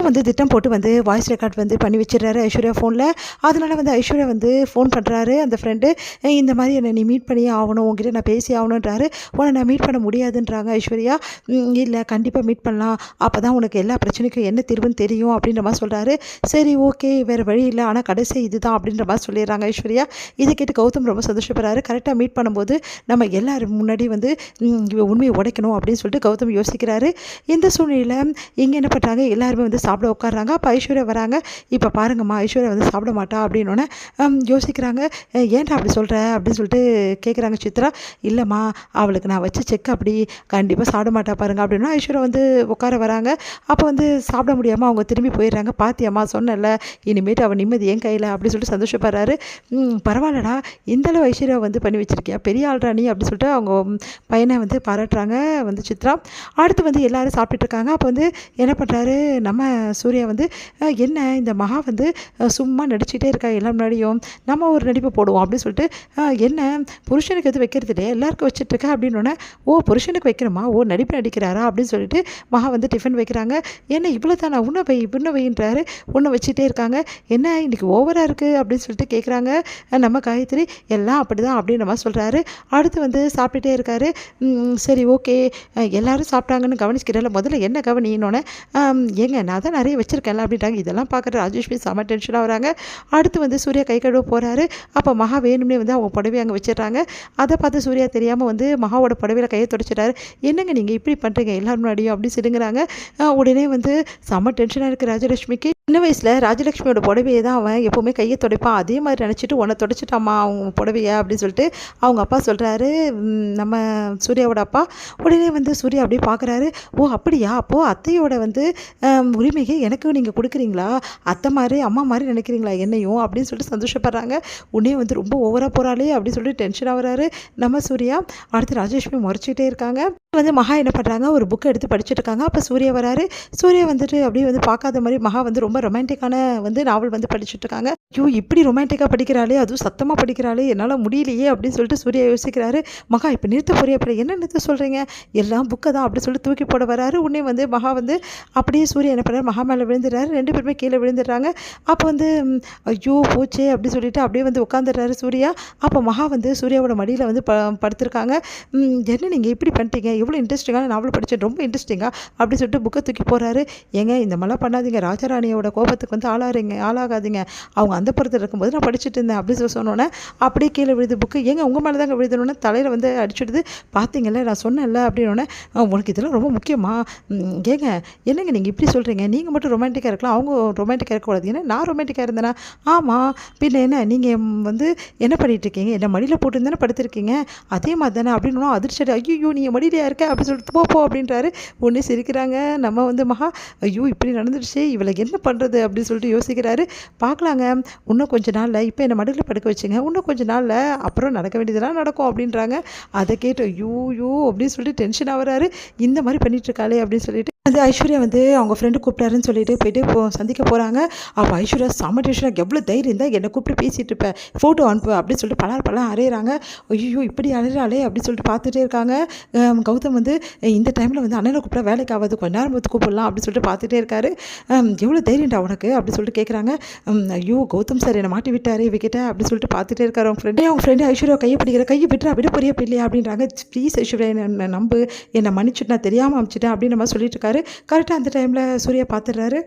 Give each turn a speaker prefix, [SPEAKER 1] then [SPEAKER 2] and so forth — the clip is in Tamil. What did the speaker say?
[SPEAKER 1] வந்து திட்டம் போட்டு வந்து வாய்ஸ் ரெக்கார்ட் வந்து பண்ணி வச்சிடுறாரு ஐஸ்வர்யா ஃபோனில். அதனால வந்து ஐஸ்வர்யா வந்து ஃபோன் பண்ணுறாரு அந்த ஃப்ரெண்டு. இந்த மாதிரி என்னை நீ மீட் பண்ணியே ஆகணும், உங்ககிட்ட நான் பேசி ஆகணுன்றாரு. உன்னை நான் மீட் பண்ண முடியாதுன்றாங்க ஐஸ்வர்யா. இல்லை கண்டிப்பாக மீட் பண்ணலாம், அப்போ தான் உனக்கு எல்லா பிரச்சனைக்கும் என்ன தீர்வுன்னு தெரியும் அப்படின்ற மாதிரி சொல்கிறாரு. சரி ஓகே வேறு வழி இல்லை, ஆனால் கடைசி இதுதான் அப்படின்ற மாதிரி சொல்லிடுறாங்க ஐஸ்வர்யா. இதை கேட்டு கௌதம் ரொம்ப சந்தோஷப்படுறாரு. கரெக்டாக மீட் பண்ணும்போது நம்ம எல்லாரும் முன்னாடி வந்து உண்மையை உடைக்கணும் அப்படின்னு சொல்லிட்டு கௌதம் யோசிக்கிறாரு. இந்த சூழ்நிலையில் இங்கே என்ன பண்ணுறாங்க, எல்லாருமே வந்து சாப்பிட உட்காடுறாங்க. அப்போ ஐஸ்வர்யா வராங்க. இப்போ பாருங்கம்மா ஐஸ்வர்யா வந்து சாப்பிட மாட்டா அப்படின்னோடனே யோசிக்கிறாங்க. ஏன்டா அப்படி சொல்கிற அப்படின்னு சொல்லிட்டு கேட்குறாங்க சித்ரா. இல்லைம்மா அவளுக்கு நான் வச்சு செக் அப்படி கண்டிப்பாக சாப்பிட மாட்டா பாருங்க அப்படின்னா ஐஸ்வர்யா வந்து உட்கார வராங்க. அப்போ வந்து சாப்பிட முடியாமல் அவங்க திரும்பி போயிடுறாங்க. பாத்தியம்மா சொன்னல இனிமேட்டு அவன் நிம்மதி என் கையில் அப்படின்னு சொல்லிட்டு சந்தோஷப்படுறாரு. பரவாயில்லடா இந்தளவு ஐஸ்வர்யா வந்து பண்ணி வச்சிருக்கியா, பெரிய ஆள்றா நீ அப்படின்னு சொல்லிட்டு அவங்க பையனை வந்து பாராட்டுறாங்க வந்து சித்ரா. அடுத்து வந்து எல்லோரும் சாப்பிட்டுட்டு இருக்காங்க. அப்போ வந்து என்ன பண்ணுறாரு நம்ம சூர்யா வந்து என்ன இந்த மகா வந்து சும்மா நடிச்சுட்டே இருக்கா எல்லாம் முன்னாடியும், நம்ம ஒரு நடிப்பு போடுவோம் அப்படின்னு சொல்லிட்டு என்ன புருஷனுக்கு எது வைக்கிறது இல்லையா எல்லாருக்கும் வச்சுட்ருக்கா அப்படின்னோடனே ஓ புருஷனுக்கு வைக்கணுமா, ஓ நடிப்பு நடிக்கிறாரா அப்படின்னு சொல்லிட்டு மகா வந்து டிஃபன் வைக்கிறாங்க. என்ன இவ்வளோ தானே உன்னை வைன்றாரு, உன்னை வச்சுட்டே இருக்காங்க, என்ன இன்றைக்கி ஓவராக இருக்குது அப்படின்னு சொல்லிட்டு கேட்குறாங்க நம்ம காயத்ரி. எல்லாம் அப்படி தான் அப்படின்ற மாதிரி சொல்கிறாரு. அடுத்து வந்து சாப்பிட்டுட்டே இருக்காரு. சரி ஓகே எல்லோரும் சாப்பிட்டாங்கன்னு கவனிச்சுக்கிறேன், முதல்ல என்ன கவனின்னொன்னே ஏங்க நான் தான் நிறைய வச்சுருக்கேன்ல அப்படின்ட்டாங்க. இதெல்லாம் பார்க்குற ராஜேஷ்மி செம டென்ஷனாக வராங்க. அடுத்து வந்து சூர்யா கை கழுவ போகிறாரு. அப்போ மகா வேணும்னே வந்து அவங்க புடவை அங்கே வச்சிடுறாங்க. அதை பார்த்து சூர்யா தெரியாமல் வந்து மகாவோட புடவையில் கையை துடைச்சிட்டாரு. என்னங்க நீங்கள் இப்படி பண்ணுறீங்க எல்லாரும் முன்னாடியும் அப்படி சிடுங்கிறாங்க. உடனே வந்து செம டென்ஷனாக இருக்குது ராஜலட்சுமிக்கு. சின்ன வயசில் ராஜலட்சுமியோட புடவையை தான் அவன் எப்போவுமே கையை துடைப்பான், அதே மாதிரி நினச்சிட்டு உன்னை துடைச்சிட்டாமா அவங்க புடவையை அப்படின்னு சொல்லிட்டு அவங்க அப்பா சொல்கிறாரு நம்ம சூர்யாவோட அப்பா. உடனே வந்து சூர்யா அப்படியே பார்க்குறாரு. ஓ அப்படியா, அப்போது அத்தையோட வந்து உரிமையை எனக்கு நீங்கள் கொடுக்குறீங்களா, அத்தை மாதிரி அம்மா மாதிரி நினைக்கிறீங்களா என்னையும் அப்படின்னு சொல்லிட்டு சந்தோஷப்படுறாங்க. உடனே வந்து ரொம்ப ஓவராக போகிறாளே அப்படின்னு சொல்லிட்டு டென்ஷன் ஆகுறாரு நம்ம சூர்யா. அடுத்து ராஜலட்சுமி முறைச்சிட்டே இருக்காங்க. வந்து மகா என்ன பண்ணுறாங்க, ஒரு புக்கை எடுத்து படிச்சுட்டு இருக்காங்க. அப்போ சூர்யா வராரு. சூர்யா வந்துட்டு அப்படியே வந்து பார்க்காத மாதிரி மகா வந்து ரொம்ப ரொமான்டிக்கான வந்து நாவல் வந்து படிச்சுட்டு இருக்காங்க. ஐயோ இப்படி ரொமான்டிக்காக படிக்கிறாளே, அதுவும் சத்தமாக படிக்கிறாளே, என்னால் முடியலையே அப்படின்னு சொல்லிட்டு சூர்யா யோசிக்கிறாரு. மகா இப்போ நிறுத்த போறியா, அப்படி என்ன நிறுத்த சொல்கிறீங்க, எல்லாம் புக்கை தான் அப்படி சொல்லி தூக்கி போட வராரு. உடனே வந்து மகா வந்து அப்படியே சூர்யா என்ன பண்ணுறாரு, மகா மேலே விழுந்துடுறாரு. ரெண்டு பேருமே கீழே விழுந்துடுறாங்க. அப்போ வந்து ஐயோ போச்சே அப்படி சொல்லிட்டு அப்படியே வந்து உட்காந்துடுறாரு சூர்யா. அப்போ மகா வந்து சூர்யாவோட மடியில் வந்து படுத்திருக்காங்க. என்ன நீங்கள் இப்படி பண்ணிட்டீங்க, எவ்வளோ இன்ட்ரெஸ்டிங்கான நாவல் படித்தேன், ரொம்ப இன்ட்ரெஸ்டிங்காக அப்படின்னு சொல்லிட்டு புக்கை தூக்கி போகிறாரு. ஏங்க இந்த மாதிரிலாம் பண்ணாதீங்க, ராஜாராணியோட கோபத்துக்கு வந்து ஆளாகாதீங்க, அவங்க அந்த புறத்தில் இருக்கும்போது நான் படிச்சுட்டு இருந்தேன் அப்படி சொன்னோன்னே அப்படியே கீழே விழுது புக்கு. ஏங்க உங்கள் மேலே தாங்க விழுதுனோடனே தலையில் வந்து அடிச்சுடுது. பார்த்தீங்கல்ல நான் சொன்னேன்ல அப்படின்னோடனே உனக்கு இதெல்லாம் ரொம்ப முக்கியமா, ஏங்க என்னங்க நீங்கள் இப்படி சொல்கிறீங்க, நீங்கள் மட்டும் ரொமான்டிக்காக இருக்கலாம் அவங்க ரொமான்டிக்காக இருக்கக்கூடாது, ஏன்னா நான் ரொமான்டிக்காக இருந்தேனா, ஆமாம் பின்ன என்ன நீங்கள் வந்து என்ன பண்ணிகிட்ருக்கீங்க, என்ன மடியில் போட்டுருந்தானே படுத்திருக்கீங்க அதே மாதிரி தானே அப்படின்னு அதிர்ச்சி. ஐயோ நீங்கள் மடியிலையா இருக்க அப்படின்னு சொல்லிட்டு போ அப்படின்றாரு. ஒன்று சிரிக்கிறாங்க நம்ம வந்து மகா. ஐயோ இப்படி நடந்துடுச்சு, இவளை என்ன பண்ணுறது அப்படின்னு சொல்லிட்டு யோசிக்கிறாரு. பார்க்கலாங்க இன்னும் கொஞ்ச நாளில், இப்போ என்னை மடியில் படுக்க வச்சுங்க, இன்னும் கொஞ்சம் நாளில் அப்புறம் நடக்க வேண்டியதெல்லாம் நடக்கும் அப்படின்றாங்க. அதை கேட்டு ஐயோ அப்படின்னு சொல்லிட்டு டென்ஷன் ஆகிறாரு. இந்த மாதிரி பண்ணிகிட்ருக்காளே அப்படின்னு சொல்லிட்டு வந்து ஐஸ்வர்யா வந்து அவங்க ஃப்ரெண்டு கூப்பிட்டாருன்னு சொல்லிட்டு போயிட்டு சந்திக்க போகிறாங்க. அப்போ ஐஸ்வர்யா செம்ம டென்ஷனாக, எவ்வளோ தைரியம் இருந்தால் என்னை கூப்பிட்டு பேசிகிட்டு இருப்பேன், ஃபோட்டோ அனுப்பு அப்படின்னு சொல்லிட்டு பலாம் அறையிறாங்க. ஐயோ இப்படி அலையிறாளே அப்படின்னு சொல்லிட்டு பார்த்துட்டே இருக்காங்க. கௌதம் வந்து இந்த டைமில் வந்து அண்ணனை கூப்பிட்டா வேலைக்கு ஆகாது, கொஞ்ச நேரம் பார்த்து கூப்பிடலாம் அப்படின்னு சொல்லிட்டு பார்த்துட்டே இருக்காரு. எவ்வளோ தைரியம்டா உனக்கு அப்படின்னு சொல்லிட்டு கேட்குறாங்க. ஐயோ கௌதம் சார் என்னை மாட்டி விட்டாரு இவகிட்ட அப்படின்னு சொல்லிட்டு பார்த்துட்டே இருக்காரு. அவங்க ஃப்ரெண்டு ஐஸ்வர்யா கையை பிடிக்கிற, கையை விட பெரிய பிள்ளையா அப்படின்றாங்க. ப்ளீஸ் ஐஸ்வர்யா என்னை நம்பு, என்னை மன்னிச்சுட்டு நான் தெரியாமல் அமிச்சிட்டேன் அப்படின்னு நம்ம சொல்லிட்டு இருக்காரு. கரெக்டாக அந்த டைமில் சூர்யா பார்த்துடுறாரு.